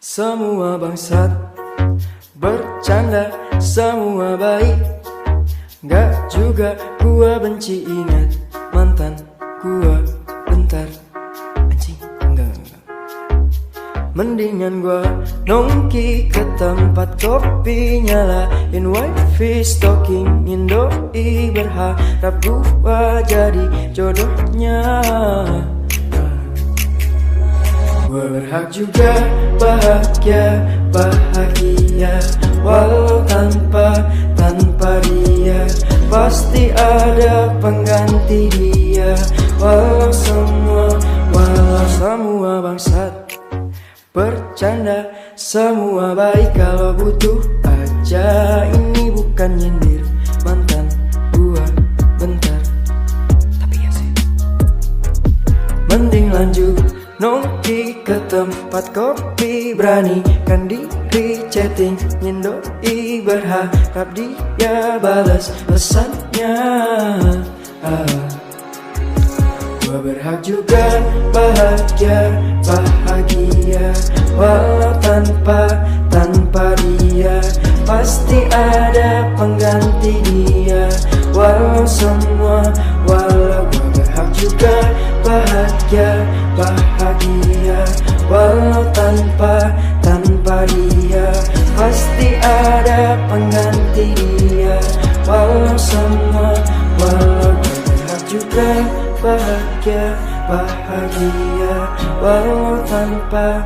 Semua bangsat bercanda, semua baik. Gak juga gua benci, ingat mantan gua bentar. Anjing, enggak. Mendingan gua nongki ke tempat kopi, nyalain wifi, stalkingin doi, berharap gua jadi jodohnya. Gua berhak juga bahagia, walau tanpa dia. Pasti ada pengganti dia. Walau semua bangsat bercanda, semua baik. Kalau butuh aja, ini bukan nyindir mantan gua bentar. Tapi ya sih, mending lanjut nongki ke tempat kopi, beranikan diri chattingin doi, berharap dia balas pesannya. Gua berhak juga bahagia, walau tanpa dia. Pasti ada pengganti dia. Walau gua berhak juga bahagia, walau tanpa dia. Pasti ada pengganti dia. Walau gua berhak juga bahagia, walau tanpa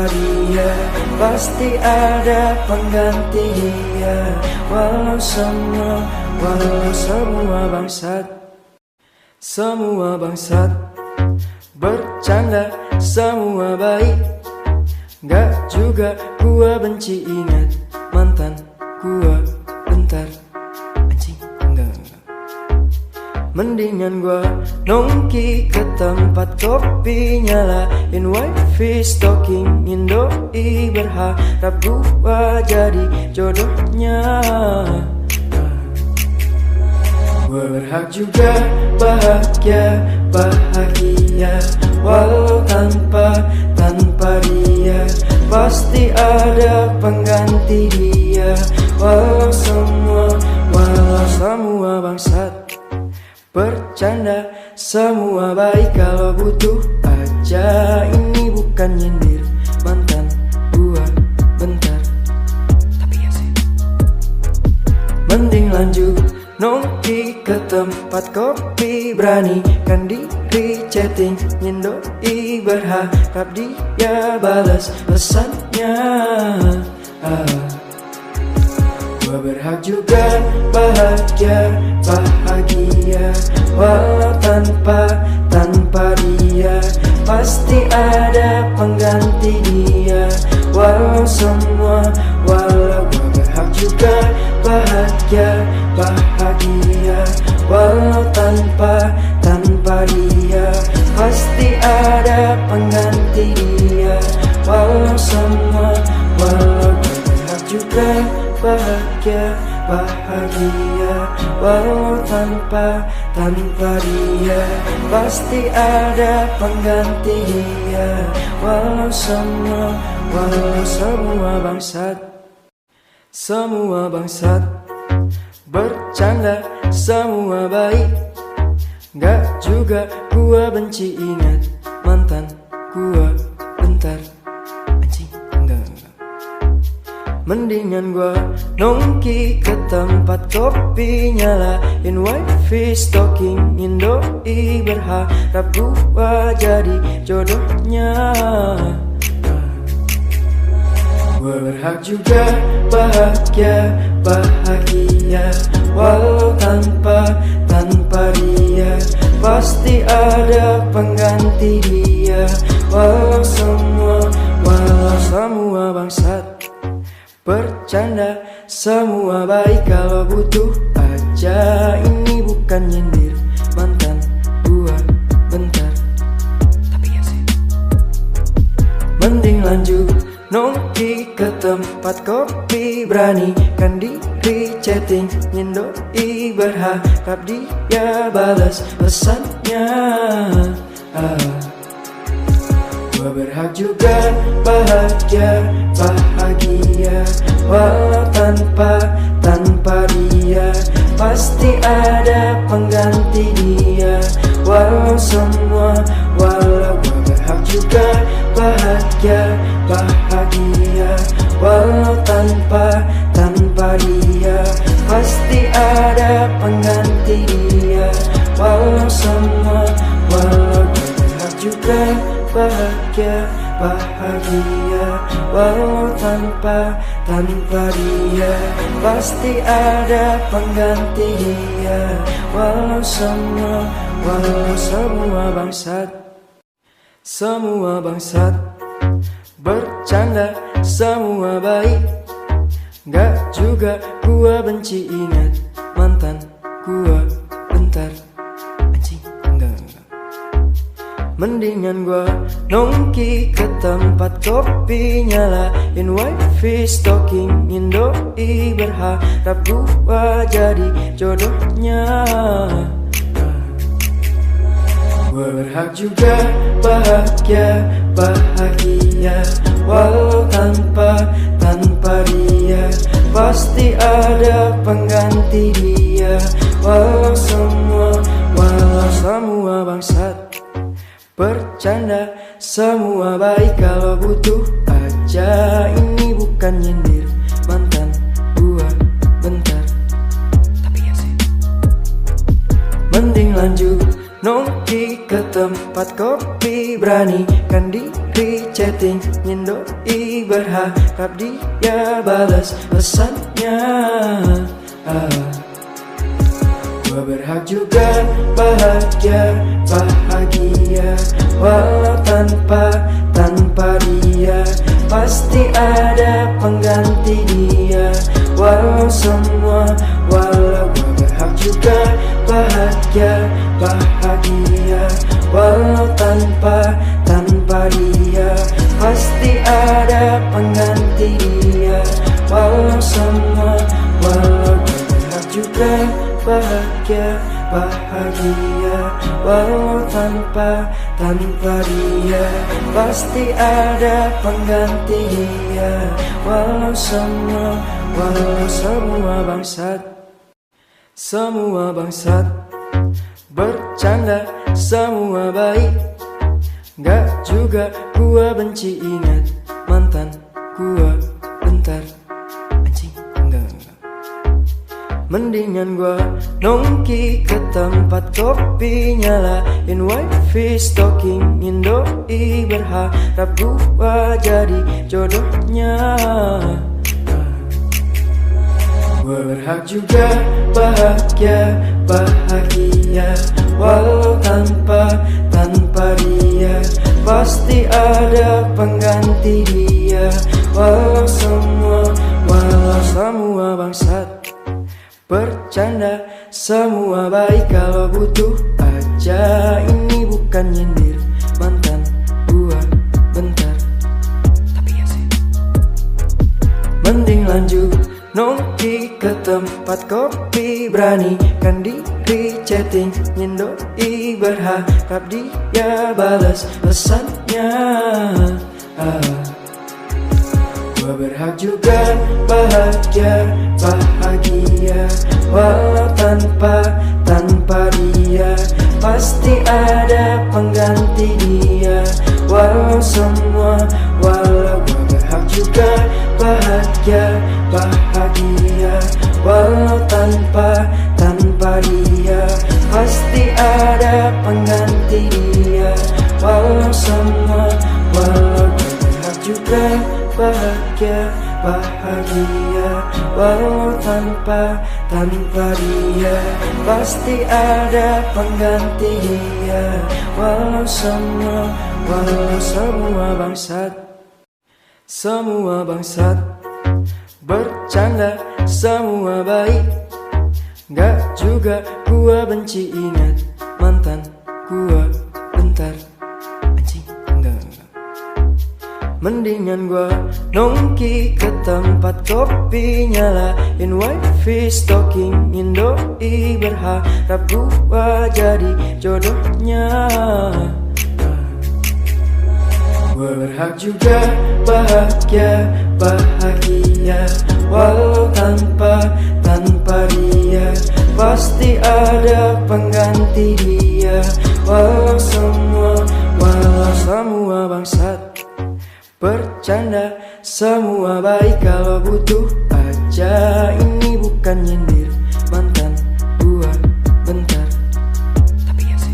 dia. Pasti ada pengganti dia. Walau semua bangsat, semua bangsat bercanda, semua baik. Gak juga gua benci, ingat mantan gua bentar. Anjing, enggak. Mendingan gua nongki ke tempat kopi, nyalain wifi, stalkingin doi, berharap gua jadi jodohnya. Gua berhak juga bahagia, walau tanpa dia. Pasti ada pengganti dia. Walau semua bangsat bercanda, semua baik. Kalau butuh aja, ini bukan nyindir mantan gua bentar. Tapi ya sih, mending lanjut nongki ke tempat kopi, beranikan diri chattingin doi, berharap dia balas pesannya. Gua berhak juga bahagia, walau tanpa dia. Pasti ada pengganti dia. Walau gua berhak juga bahagia, walau tanpa dia. Pasti ada pengganti dia. Walau gua berhak juga bahagia, walau tanpa dia. Pasti ada pengganti dia. Walau semua bangsat, semua bangsat bercanda, semua baik. Gak juga gua benci, ingat mantan gua bentar. Anjing, enggak. Mendingan gua nongki ke tempat kopi, nyalain wifi, stalkingin doi, berharap gua jadi jodohnya. Gua berhak juga bahagia, walau tanpa dia. Pasti ada pengganti dia. Walau semua bangsat bercanda, semua baik. Kalau butuh aja, ini bukan nyindir mantan gua bentar. Tapi ya sih, mending lanjut nongki ke tempat kopi, beranikan diri chattingin doi, berharap dia balas pesannya. Gua berhak juga bahagia, bahagia. Walau tanpa dia, pasti ada pengganti dia. Walau walau gua berhak juga bahagia, bahagia. Walau tanpa dia, pasti ada pengganti dia. Walau walau gua berhak juga bahagia, bahagia. Walau tanpa dia, pasti ada pengganti dia. Walau semua bangsat bercanda, semua baik. Gak juga gua benci, ingat mantan gua bentar. Anjing, enggak. Mendingan gua nongki ke tempat kopi, nyalain wifi, stalkingin doi, berharap gua jadi jodohnya. Gua berhak juga bahagia, bahagia. Walau tanpa dia, pasti ada pengganti dia. Walau semua bangsat bercanda, semua baik. Kalau butuh aja, ini bukan nyindir mantan gua bentar. Tapi ya sih, mending lanjut nongki ke tempat kopi, berani kan diri chatting nyindoi, berharap dia balas pesannya. Gua berhak juga bahagia, bahagia. Walau tanpa dia, pasti ada pengganti dia. Walau walau gua berhak juga bahagia, bahagia. Walau tanpa dia, pasti ada pengganti dia. Walau walau gua berhak juga bahagia, bahagia. Walau tanpa dia, pasti ada pengganti dia. Walau semua bangsat bercanda, semua baik. Gak juga gua benci, ingat mantan gua bentar. Anjing, enggak. Mendingan gua nongki ke tempat kopi, nyalain wifi, stalkingin doi, berharap gua jadi jodohnya. Gua berhak juga bahagia, bahagia. Walau tanpa dia, pasti ada pengganti dia. Walau semua bangsat bercanda, semua baik. Kalau butuh aja, ini bukan nyindir mantan gua bentar. Tapi ya sih, mending lanjut nongki ke tempat kopi, berani kan diri chatting nyindoi, berharap dia balas pesannya. Gua berhak juga bahagia, bahagia. Walau tanpa dia, pasti ada pengganti dia. Walau walau gua berhak juga bahagia, bahagia. Walau tanpa dia, pasti ada pengganti dia. Walau walau gua berhak juga bahagia, bahagia. Walau tanpa dia, pasti ada pengganti dia. Walau semua bangsat bercanda, semua baik. Gak juga gua benci, ingat mantan gua bentar. Anjing, enggak. Mendingan gua nongki ke tempat kopi, nyalain wifi, stalkingin doi, berharap gua jadi jodohnya. Gua berhak juga bahagia walau tanpa dia. Pasti ada pengganti dia. Walau semua bangsat bercanda, semua baik kalau butuh aja. Ini bukan nyindir mantan gua bentar, tapi ya sih.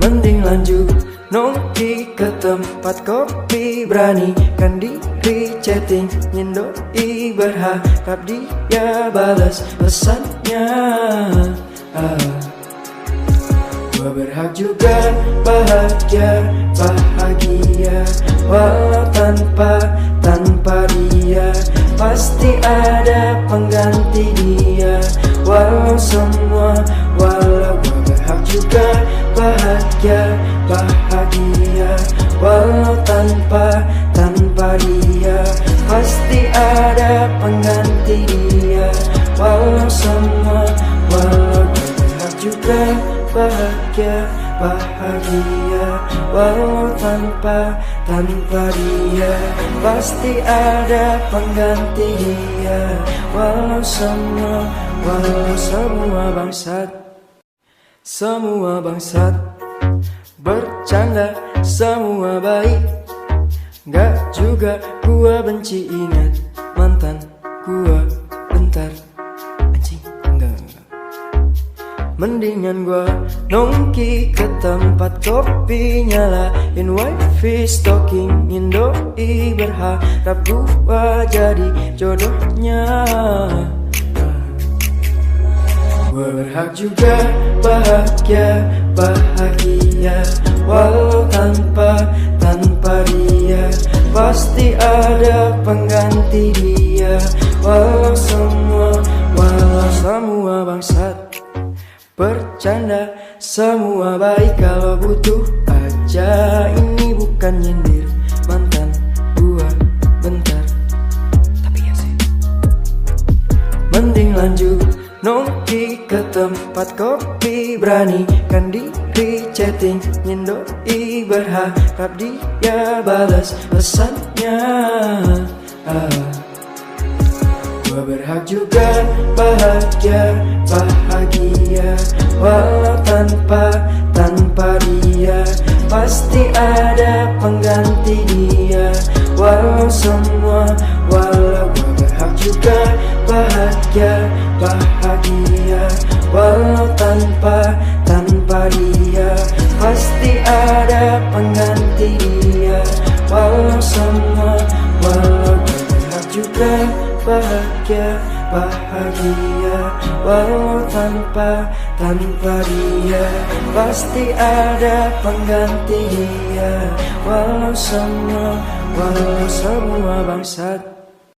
Mending lanjut nongki ke tempat kopi, beranikan diri chatting nyendoi, berharap dia balas pesannya. Gua berhak juga bahagia walau tanpa dia. Pasti ada pengganti dia. Walau gua berhak juga bahagia walau tanpa dia. Pasti ada pengganti dia. Walau gua berhak juga bahagia walau tanpa dia. Pasti ada pengganti dia. Walau semua bangsat bercanda, semua baik. Gak juga gua benci, ingat mantan gua bentar. Anjing, enggak. Mendingan gua nongki ke tempat kopi, nyalain wifi, stalkingin doi, berharap gua jadi jodohnya. Gua berhak juga bahagia walau tanpa dia. Pasti ada pengganti dia. Walau semua bangsat bercanda, semua baik kalau butuh aja. Ini bukan nyindir mantan gua bentar, tapi ya sih. Mending lanjut nongki ke tempat kopi, beranikan diri chatting nyendoi, berharap dia balas pesannya. Gua berhak juga bahagia walau tanpa dia. Pasti ada pengganti dia. Walau gua berhak juga bahagia walau tanpa dia. Pasti ada pengganti dia. Walau gua berhak juga bahagia walau tanpa dia. Pasti ada pengganti dia. Walau semua bangsat